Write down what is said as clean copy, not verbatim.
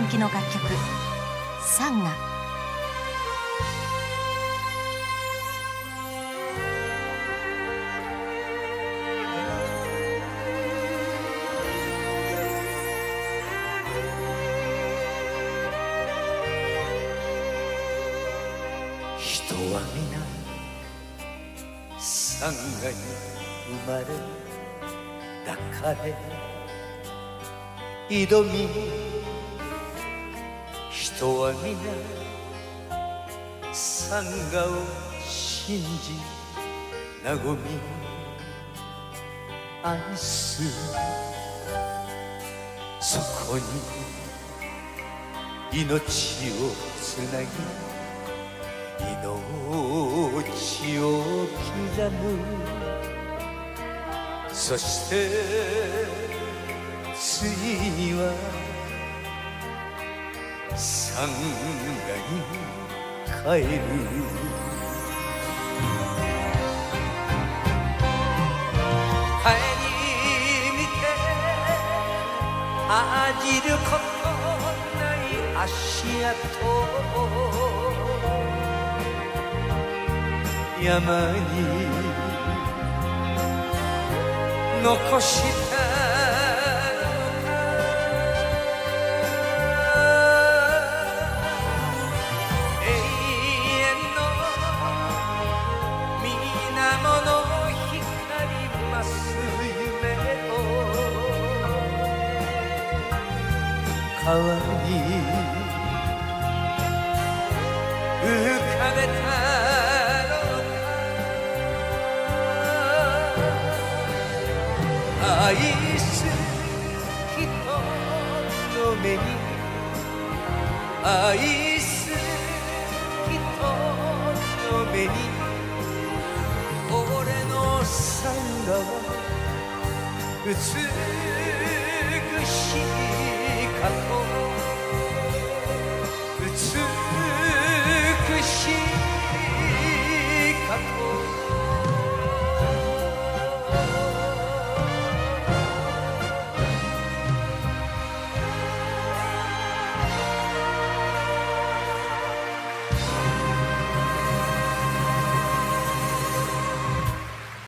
人気の楽曲「サンガ」。人は皆サンガに生まれ抱かれ挑み、人は皆サンガを信じ和み愛す。そこに命をつなぎ命を刻む。そしてついにはサンガに帰る。帰り見て恥じることない足跡、山に残した永遠の水面の光ります夢を川に浮かべた愛する人の目に愛する人の目に俺のサンガは映る。